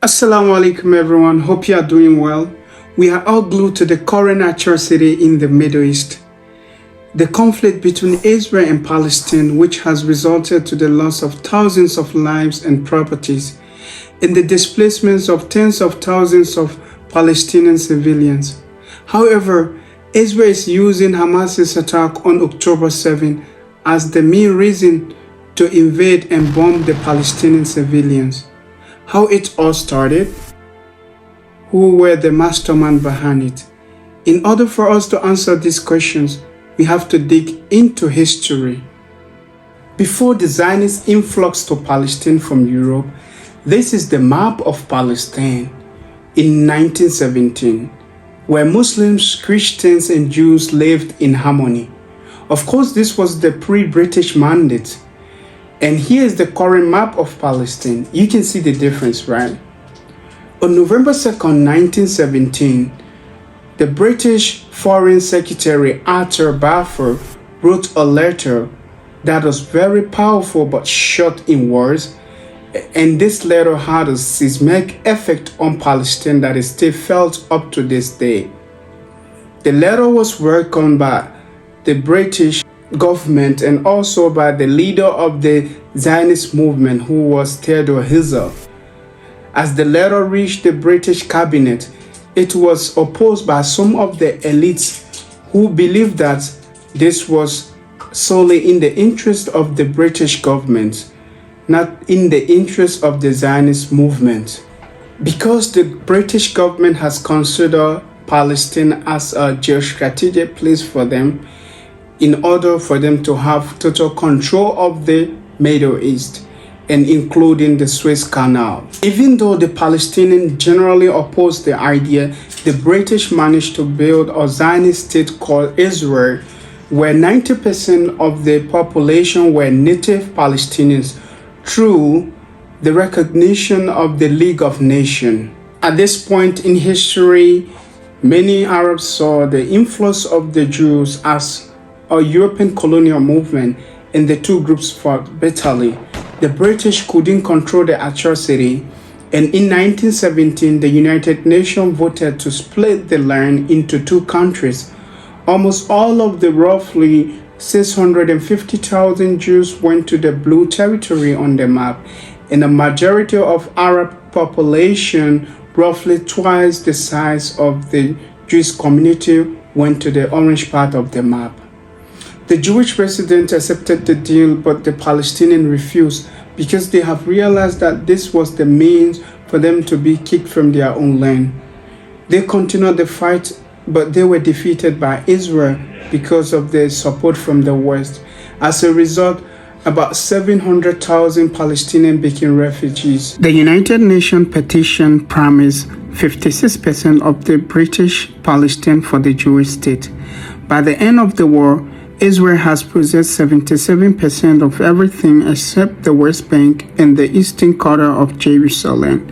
Assalamu alaikum everyone, hope you are doing well. We are all glued to the current atrocity in the Middle East. The conflict between Israel and Palestine, which has resulted to the loss of thousands of lives and properties, and the displacements of tens of thousands of Palestinian civilians. However, Israel is using Hamas's attack on October 7 as the main reason to invade and bomb the Palestinian civilians. How it all started? Who were the mastermind behind it? In order for us to answer these questions, we have to dig into history. Before the Zionist influx to Palestine from Europe, this is the map of Palestine in 1917, where Muslims, Christians, and Jews lived in harmony. Of course, this was the pre-British mandate. And here is the current map of Palestine. You can see the difference, right? On November 2nd, 1917, the British Foreign Secretary Arthur Balfour wrote a letter that was very powerful but short in words. And this letter had a seismic effect on Palestine that is still felt up to this day. The letter was welcomed by the British government and also by the leader of the Zionist movement, who was Theodore Herzl. As the letter reached the British cabinet, it was opposed by some of the elites who believed that this was solely in the interest of the British government, not in the interest of the Zionist movement. Because the British government has considered Palestine as a geostrategic place for them, in order for them to have total control of the Middle East, and including the Suez Canal. Even though the Palestinians generally opposed the idea, the British managed to build a Zionist state called Israel, where 90% of the population were native Palestinians through the recognition of the League of Nations. At this point in history, many Arabs saw the influence of the Jews as a European colonial movement, and the two groups fought bitterly. The British couldn't control the atrocity, and in 1917, the United Nations voted to split the land into two countries. Almost all of the roughly 650,000 Jews went to the blue territory on the map, and a majority of Arab population, roughly twice the size of the Jewish community, went to the orange part of the map. The Jewish president accepted the deal, but the Palestinians refused because they have realized that this was the means for them to be kicked from their own land. They continued the fight, but they were defeated by Israel because of their support from the West. As a result, about 700,000 Palestinians became refugees. The United Nations petition promised 56% of the British Palestine for the Jewish state. By the end of the war, Israel has possessed 77% of everything except the West Bank and the eastern quarter of Jerusalem,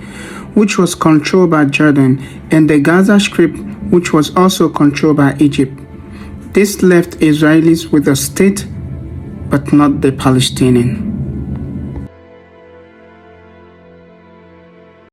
which was controlled by Jordan, and the Gaza Strip, which was also controlled by Egypt. This left Israelis with a state, but not the Palestinians.